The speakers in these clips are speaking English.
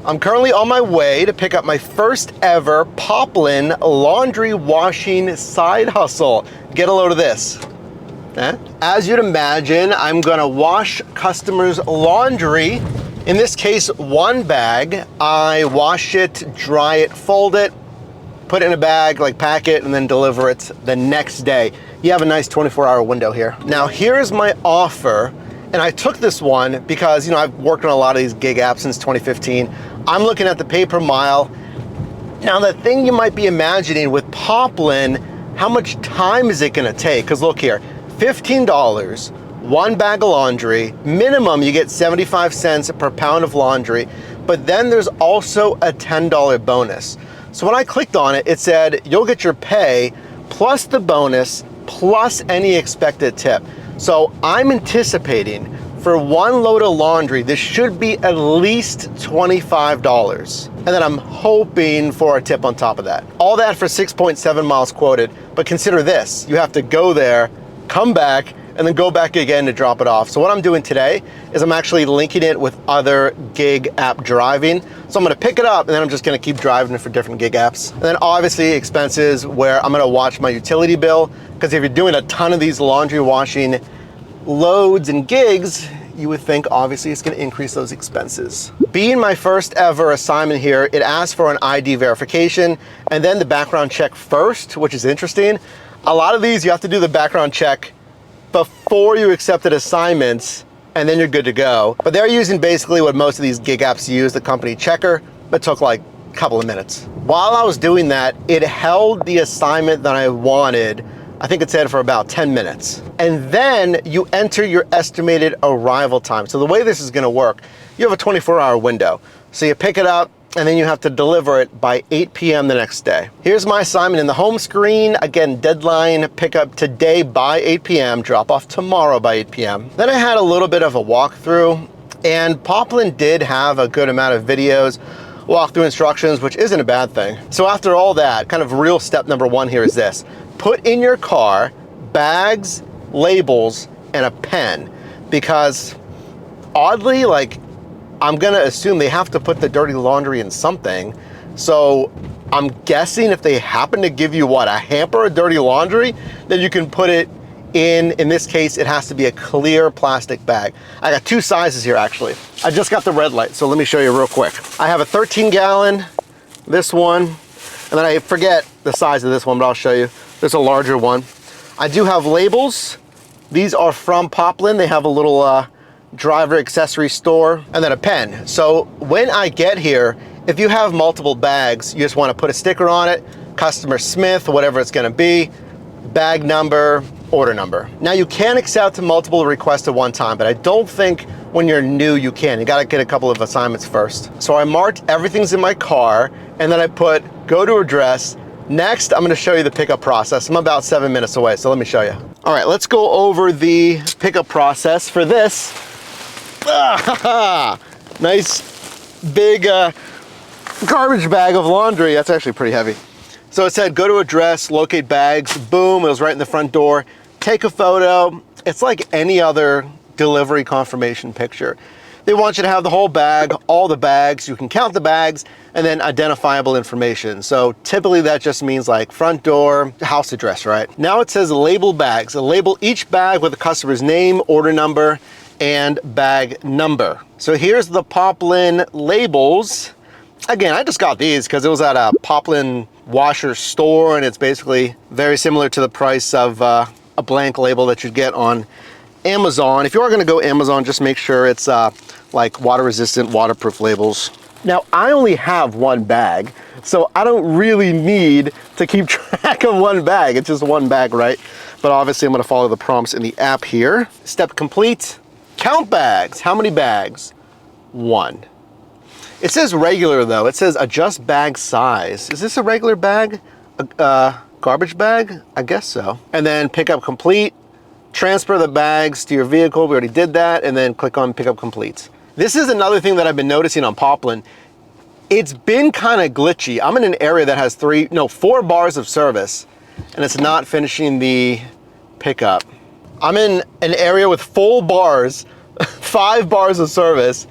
I'm currently on my way to pick up my first ever Poplin laundry washing side hustle. Get a load of this. As you'd imagine, I'm gonna wash customers' laundry. In this case, one bag. I wash it, dry it, fold it, put it in a bag, like pack it, and then deliver it the next day. You have a nice 24-hour window here. Now, here's my offer. And I took this one because, I've worked on a lot of these gig apps since 2015. I'm looking at the pay per mile. Now, the thing you might be imagining with Poplin, how much time is it gonna take? Because look here, $15, one bag of laundry, minimum you get 75 cents per pound of laundry, but then there's also a $10 bonus. So when I clicked on it, it said you'll get your pay plus the bonus plus any expected tip. So I'm anticipating for one load of laundry, this should be at least $25. And then I'm hoping for a tip on top of that. All that for 6.7 miles quoted. But consider this, you have to go there, come back, and then go back again to drop it off. So what I'm doing today is I'm actually linking it with other gig app driving. So I'm gonna pick it up and then I'm just gonna keep driving it for different gig apps. And then obviously expenses where I'm gonna watch my utility bill, because if you're doing a ton of these laundry washing loads and gigs, you would think obviously it's gonna increase those expenses. Being my first ever assignment here, it asks for an ID verification and then the background check first, which is interesting. A lot of these you have to do the background check before you accepted assignments, and then you're good to go. But they're using basically what most of these gig apps use, the company checker, but took like a couple of minutes. While I was doing that, it held the assignment that I wanted. I think it said for about 10 minutes. And then you enter your estimated arrival time. So the way this is gonna work, you have a 24-hour window. So you pick it up, and then you have to deliver it by 8 p.m. the next day. Here's my assignment in the home screen. Again, deadline, pick up today by 8 p.m., drop off tomorrow by 8 p.m. Then I had a little bit of a walkthrough, and Poplin did have a good amount of videos, walkthrough instructions, which isn't a bad thing. So after all that, kind of real step number one here is this. Put in your car bags, labels, and a pen, because oddly, I'm gonna assume they have to put the dirty laundry in something. So I'm guessing if they happen to give you a hamper of dirty laundry, then you can put it in this case, it has to be a clear plastic bag. I got two sizes here actually. I just got the red light, so let me show you real quick. I have a 13-gallon, this one, and then I forget the size of this one, but I'll show you. There's a larger one. I do have labels. These are from Poplin. They have a little driver accessory store, and then a pen. So when I get here, if you have multiple bags, you just want to put a sticker on it, customer Smith, whatever it's going to be, bag number, order number. Now you can accept multiple requests at one time, but I don't think when you're new you can. You got to get a couple of assignments first. So I marked everything's in my car, and then I put go to address. Next, I'm going to show you the pickup process. I'm about 7 minutes away, so let me show you. All right, let's go over the pickup process for this. Nice big garbage bag of laundry. That's actually pretty heavy. So it said go to address, locate bags, boom, it was right in the front door. Take a photo. It's like any other delivery confirmation picture. They want you to have the whole bag, all the bags, you can count the bags, and then identifiable information. So typically that just means like front door, house address, right? Now it says label bags. So label each bag with the customer's name, order number, and bag number. So here's the Poplin labels. Again, I just got these because it was at a Poplin Washr store, and it's basically very similar to the price of a blank label that you'd get on Amazon. If you are going to go Amazon, just make sure it's like water resistant, waterproof labels. Now I only have one bag, so I don't really need to keep track of one bag. It's just one bag, right? But obviously I'm going to follow the prompts in the app here. Step complete. Count bags. How many bags? One. It says regular though. It says adjust bag size. Is this a regular bag? A garbage bag? I guess so. And then pick up complete. Transfer the bags to your vehicle. We already did that. And then click on pick up complete. This is another thing that I've been noticing on Poplin. It's been kind of glitchy. I'm in an area that has 4 bars of service, and it's not finishing the pickup. I'm in an area with full bars, 5 bars of service.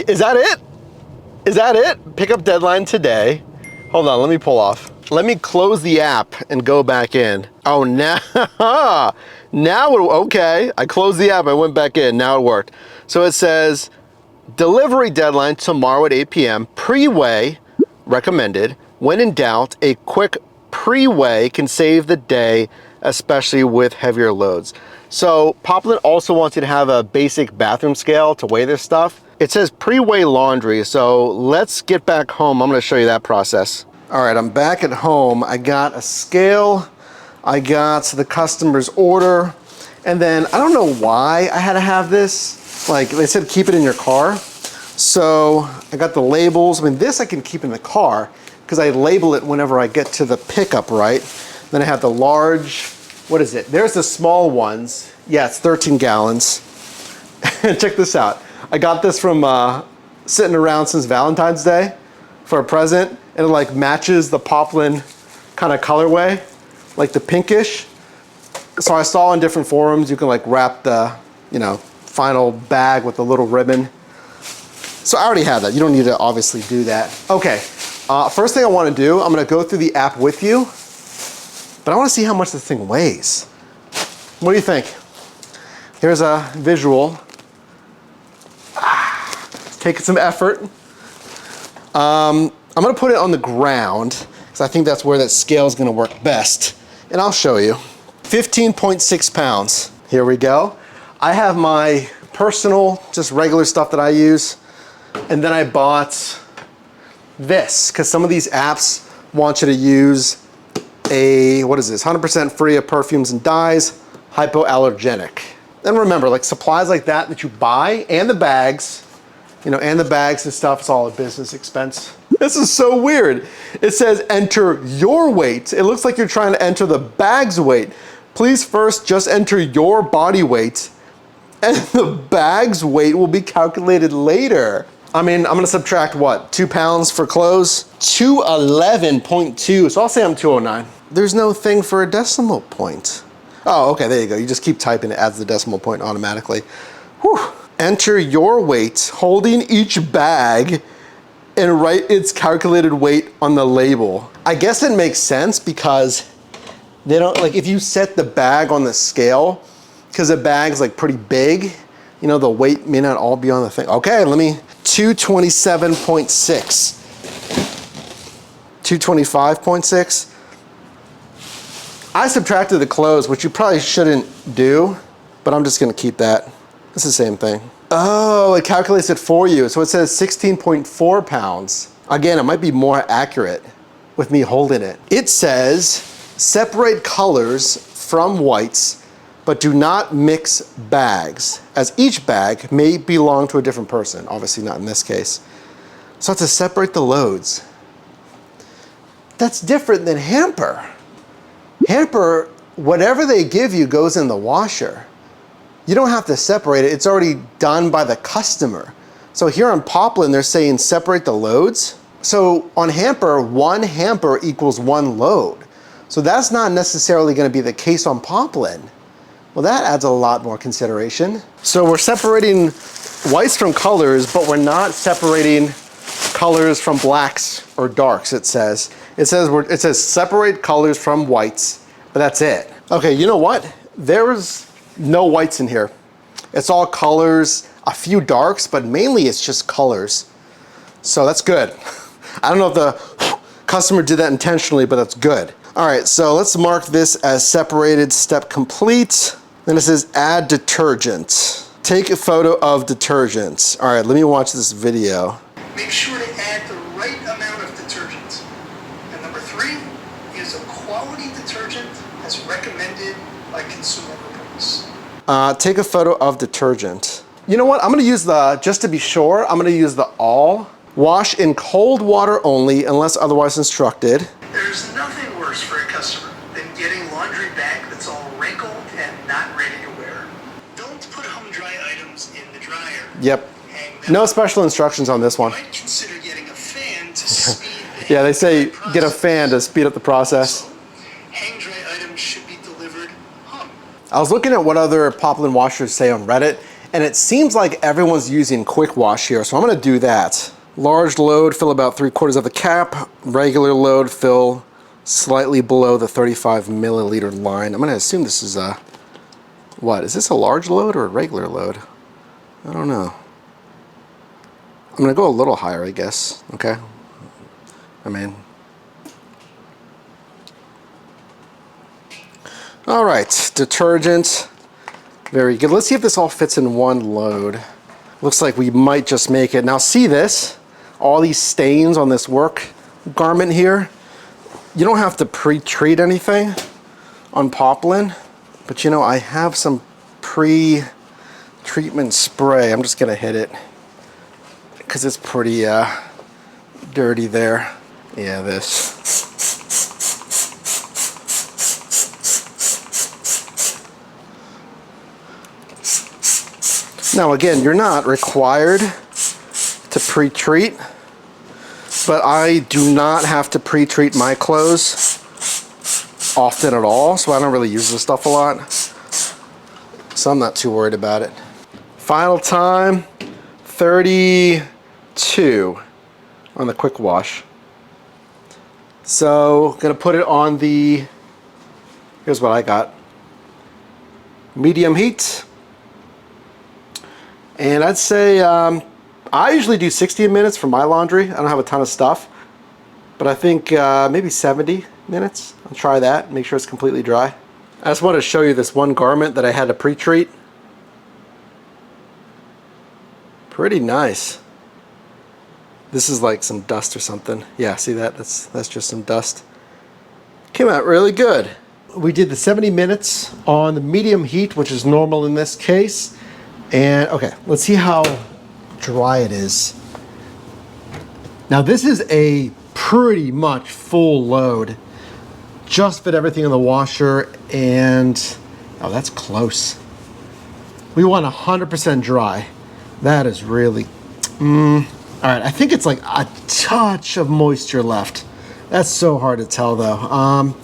Is that it? Is that it? Pickup deadline today. Hold on, let me pull off. Let me close the app and go back in. Oh, now, okay. I closed the app, I went back in, now it worked. So it says, delivery deadline tomorrow at 8 p.m. Pre-weigh recommended. When in doubt, a quick pre-weigh can save the day, especially with heavier loads. So Poplin also wants you to have a basic bathroom scale to weigh this stuff. It says pre-weigh laundry, so let's get back home. I'm gonna show you that process. All right, I'm back at home. I got a scale, I got the customer's order, and then I don't know why I had to have this. Like they said, keep it in your car. So I got the labels. I mean, this I can keep in the car because I label it whenever I get to the pickup, right? Then I have the large, what is it? There's the small ones. Yeah, it's 13 gallons. Check this out. I got this from sitting around since Valentine's Day for a present, and it like matches the Poplin kind of colorway, like the pinkish. So I saw in different forums, you can like wrap the, final bag with a little ribbon. So I already have that. You don't need to obviously do that. Okay, first thing I want to do, I'm going to go through the app with you, but I want to see how much this thing weighs. What do you think? Here's a visual. Taking some effort. I'm going to put it on the ground because I think that's where that scale is going to work best. And I'll show you. 15.6 pounds. Here we go. I have my personal, just regular stuff that I use. And then I bought this because some of these apps want you to use a, what is this? 100% free of perfumes and dyes, hypoallergenic. And remember, like supplies like that you buy and the bags, and the bags and stuff, it's all a business expense. This is so weird. It says enter your weight. It looks like you're trying to enter the bag's weight. Please first just enter your body weight and the bag's weight will be calculated later. I mean, I'm gonna subtract what? 2 pounds for clothes? 211.2, so I'll say I'm 209. There's no thing for a decimal point. Oh, okay, there you go. You just keep typing, it adds the decimal point automatically. Whew. Enter your weight, holding each bag, and write its calculated weight on the label. I guess it makes sense because they don't, like if you set the bag on the scale, because the bag's like pretty big, the weight may not all be on the thing. Okay, 227.6. 225.6. I subtracted the clothes, which you probably shouldn't do, but I'm just gonna keep that. It's the same thing. Oh, it calculates it for you. So it says 16.4 pounds. Again, it might be more accurate with me holding it. It says separate colors from whites, but do not mix bags, as each bag may belong to a different person. Obviously not in this case. So I have to separate the loads. That's different than Hampr. Hampr, whatever they give you goes in the washer. You don't have to separate it. It's already done by the customer. So here on Poplin, they're saying separate the loads. So on Hampr, 1 Hampr equals 1 load. So that's not necessarily going to be the case on Poplin. Well, that adds a lot more consideration. So we're separating whites from colors, but we're not separating colors from blacks or darks, it says. It says separate colors from whites, but that's it. Okay, you know what? There's no whites in here. It's all colors, a few darks, but mainly it's just colors. So that's good. I don't know if the customer did that intentionally, but that's good. All right, so let's mark this as separated, step complete. Then it says add detergent. Take a photo of detergent. All right, let me watch this video. Make sure to add the right amount of detergent. And number 3 is a quality detergent as recommended by consumer reports. Take a photo of detergent. You know what? I'm gonna use just to be sure, I'm gonna use the all. Wash in cold water only unless otherwise instructed. There's nothing worse for a customer than getting laundry bag that's all wrinkled and not ready to wear. Don't put home dry items in the dryer. Yep. No special instructions on this one. You might consider getting a fan to speed the yeah, they say get a fan to speed up the process. Also, hang dry items should be delivered hung. I was looking at what other Poplin washers say on Reddit, and it seems like everyone's using quick wash here, so I'm gonna do that. Large load, fill about 3/4 of the cap. Regular load, fill slightly below the 35 milliliter line. I'm gonna assume this is a, what? Is this a large load or a regular load? I don't know. I'm gonna go a little higher, I guess, okay? All right, detergent. Very good. Let's see if this all fits in one load. Looks like we might just make it. Now see this? All these stains on this work garment here. You don't have to pre-treat anything on Poplin, but you know, I have some pre-treatment spray. I'm just gonna hit it because it's pretty dirty there. Yeah, this. Now again, you're not required to pre-treat, but I do not have to pre-treat my clothes often at all, so I don't really use this stuff a lot. So I'm not too worried about it. Final time, 32 on the quick wash. So gonna put it on the, here's what I got. Medium heat. And I'd say, I usually do 60 minutes for my laundry. I don't have a ton of stuff, but I think maybe 70 minutes. I'll try that, make sure it's completely dry. I just want to show you this one garment that I had to pre-treat. Pretty nice. This is like some dust or something. Yeah, see that? That's just some dust. Came out really good. We did the 70 minutes on the medium heat, which is normal in this case. And okay, let's see how dry it is. Now this is a pretty much full load. Just fit everything in the washer and, oh, that's close. We want 100% dry. That is really, all right, I think it's like a touch of moisture left. That's so hard to tell though.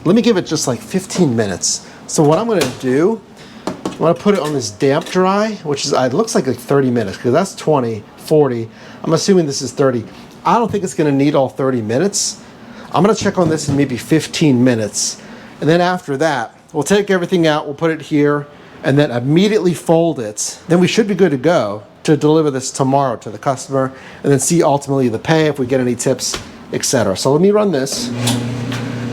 Let me give it just like 15 minutes. So what I'm gonna do, I want to put it on this damp dry, which is, it looks like 30 minutes, because that's 20, 40. I'm assuming this is 30. I don't think it's going to need all 30 minutes. I'm going to check on this in maybe 15 minutes. And then after that, we'll take everything out, we'll put it here, and then immediately fold it. Then we should be good to go to deliver this tomorrow to the customer, and then see ultimately the pay, if we get any tips, etc. So let me run this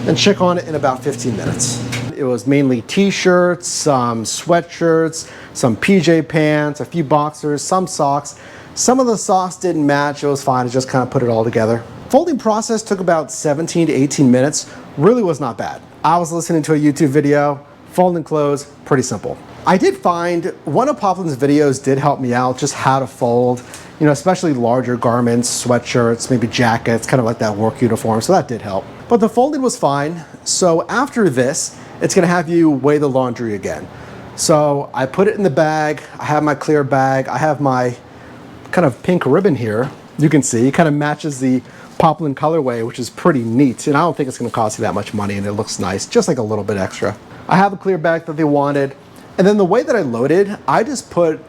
and check on it in about 15 minutes. It was mainly t-shirts, some sweatshirts, some PJ pants, a few boxers, some socks. Some of the socks didn't match, it was fine, I just kind of put it all together. Folding process took about 17 to 18 minutes, really was not bad. I was listening to a YouTube video, folding clothes, pretty simple. I did find one of Poplin's videos did help me out, just how to fold, you know, especially larger garments, sweatshirts, maybe jackets, kind of like that work uniform, so that did help. But the folding was fine, so after this, it's gonna have you weigh the laundry again. So I put it in the bag, I have my clear bag, I have my kind of pink ribbon here. You can see, it kind of matches the Poplin colorway, which is pretty neat. And I don't think it's gonna cost you that much money, and it looks nice, just like a little bit extra. I have a clear bag that they wanted. And then the way that I loaded, I just put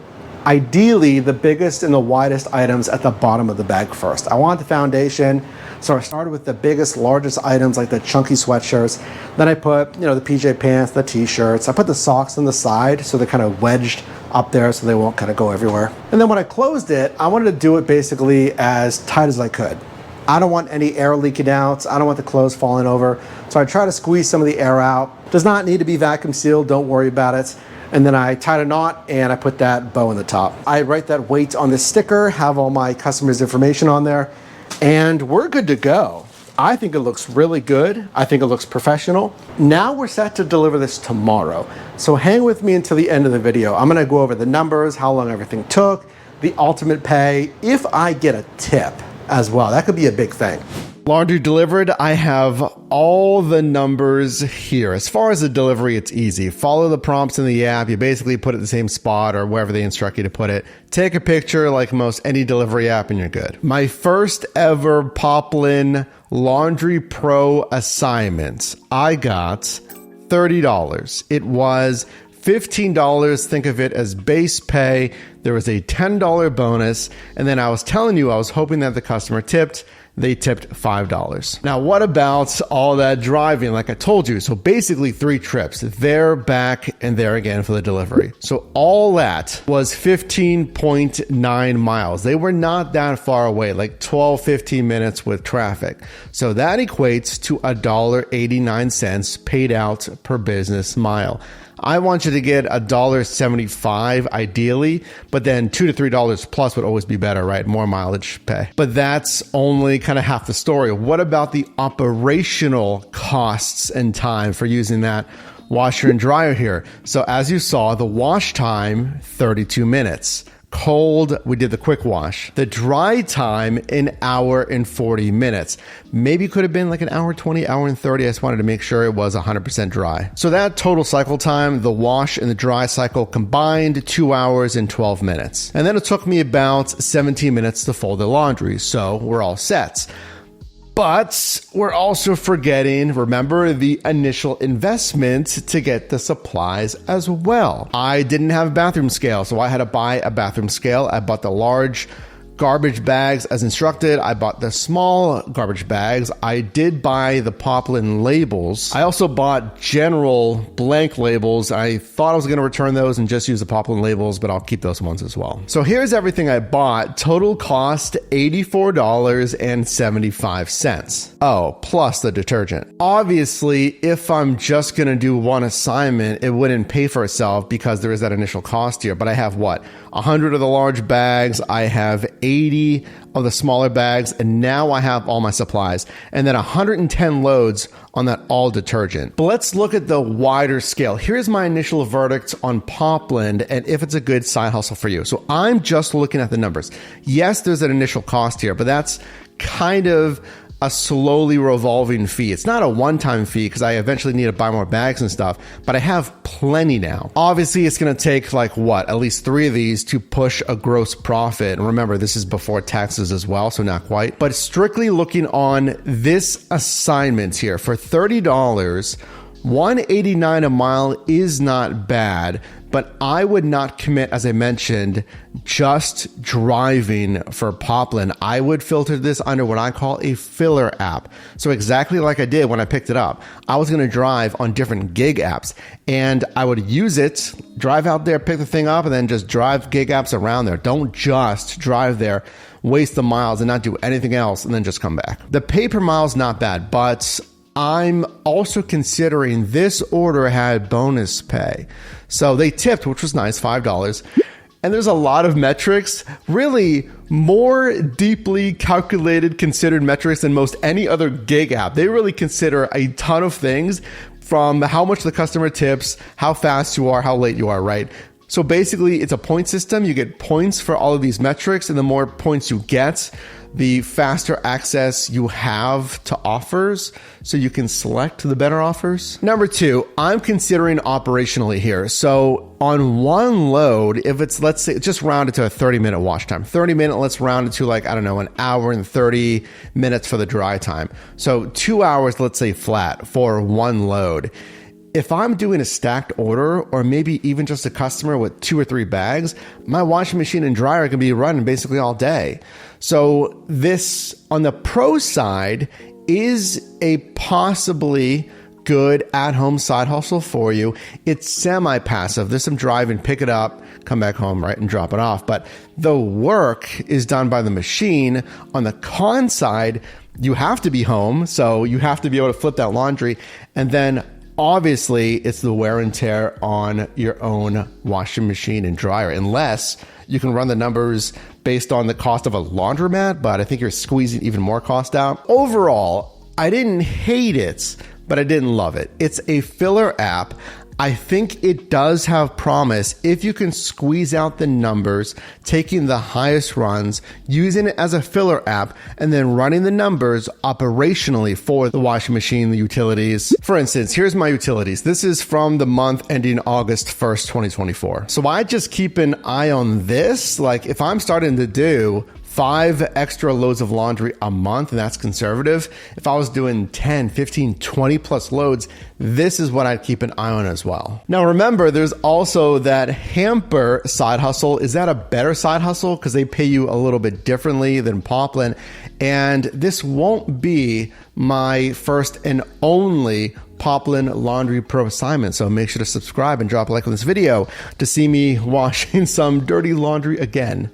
ideally the biggest and the widest items at the bottom of the bag first. I want the foundation, so I started with the biggest, largest items like the chunky sweatshirts. Then I put, you know, the PJ pants, the t-shirts. I put the socks on the side so they're kind of wedged up there so they won't kind of go everywhere. And then when I closed it, I wanted to do it basically as tight as I could. I don't want any air leaking out. I don't want the clothes falling over. So I try to squeeze some of the air out. Does not need to be vacuum sealed, don't worry about it. And then I tied a knot and I put that bow in the top. I write that weight on this sticker, have all my customers' information on there, and we're good to go. I think it looks really good. I think it looks professional. Now we're set to deliver this tomorrow. So hang with me until the end of the video. I'm gonna go over the numbers, how long everything took, the ultimate pay, if I get a tip as well. That could be a big thing. Laundry delivered, I have all the numbers here. As far as the delivery, it's easy. Follow the prompts in the app. You basically put it in the same spot or wherever they instruct you to put it. Take a picture like most any delivery app and you're good. My first ever Poplin Laundry Pro assignment, I got $30. It was $15, think of it as base pay. There was a $10 bonus. And then I was telling you, I was hoping that the customer tipped. They tipped $5. Now, what about all that driving? Like I told you, so basically 3 trips, there, back, and there again for the delivery. So all that was 15.9 miles. They were not that far away, like 12, 15 minutes with traffic. So that equates to $1.89 paid out per business mile. I want you to get $1.75 ideally, but then $2 to $3 plus would always be better, right? More mileage pay. But that's only kind of half the story. What about the operational costs and time for using that washer and dryer here? So as you saw, the wash time, 32 minutes. Cold, we did the quick wash. The dry time, an hour and 40 minutes. Maybe could have been like an hour 20, hour and 30. I just wanted to make sure it was 100% dry. So that total cycle time, the wash and the dry cycle combined, 2 hours and 12 minutes. And then it took me about 17 minutes to fold the laundry. So we're all set. But we're also forgetting, remember, the initial investment to get the supplies as well. I didn't have a bathroom scale, so I had to buy a bathroom scale. I bought the large garbage bags as instructed. I bought the small garbage bags. I did buy the Poplin labels. I also bought general blank labels. I thought I was going to return those and just use the Poplin labels, but I'll keep those ones as well. So here's everything I bought. Total cost $84.75. Oh, plus the detergent. Obviously, if I'm just going to do one assignment, it wouldn't pay for itself because there is that initial cost here. But I have what? 100 of the large bags. I have 80 of the smaller bags, and now I have all my supplies, and then 110 loads on that all detergent. But let's look at the wider scale. Here's my initial verdict on Poplin and if it's a good side hustle for you. So I'm just looking at the numbers. Yes, there's an initial cost here, but that's kind of a slowly revolving fee. It's not a one-time fee because I eventually need to buy more bags and stuff, but I have plenty now. Obviously, it's going to take like what, at least 3 of these to push a gross profit. And remember, this is before taxes as well, so not quite. But strictly looking on this assignment here for $30, $189 a mile is not bad, but I would not commit, as I mentioned, just driving for Poplin. I would filter this under what I call a filler app. So exactly like I did when I picked it up, I was going to drive on different gig apps and I would use it, drive out there, pick the thing up, and then just drive gig apps around there. Don't just drive there, waste the miles and not do anything else and then just come back. The pay per mile is not bad, but I'm also considering this order had bonus pay. So they tipped, which was nice, $5. And there's a lot of metrics, really more deeply calculated, considered metrics than most any other gig app. They really consider a ton of things, from how much the customer tips, how fast you are, how late you are, right? So basically it's a point system. You get points for all of these metrics, and the more points you get, the faster access you have to offers, so you can select the better offers. Number 2, I'm considering operationally here. So on one load, if it's, let's say, just round it to a 30-minute wash time. 30-minute, let's round it to like, I don't know, an hour and 30 minutes for the dry time. So 2 hours, let's say flat for one load. If I'm doing a stacked order, or maybe even just a customer with 2 or 3 bags, my washing machine and dryer can be running basically all day. So this, on the pro side, is a possibly good at-home side hustle for you. It's semi-passive. There's some drive and pick it up, come back home, right, and drop it off. But the work is done by the machine. On the con side, you have to be home, so you have to be able to flip that laundry, and then obviously, it's the wear and tear on your own washing machine and dryer, unless you can run the numbers based on the cost of a laundromat, but I think you're squeezing even more cost out. Overall, I didn't hate it, but I didn't love it. It's a filler app. I think it does have promise if you can squeeze out the numbers, taking the highest runs, using it as a filler app, and then running the numbers operationally for the washing machine, the utilities. For instance, here's my utilities. This is from the month ending August 1st, 2024. So I just keep an eye on this. Like if I'm starting to do 5 extra loads of laundry a month, and that's conservative. If I was doing 10, 15, 20 plus loads, this is what I'd keep an eye on as well. Now remember, there's also that Hampr side hustle. Is that a better side hustle? Because they pay you a little bit differently than Poplin. And this won't be my first and only Poplin Laundry Pro assignment. So make sure to subscribe and drop a like on this video to see me washing some dirty laundry again.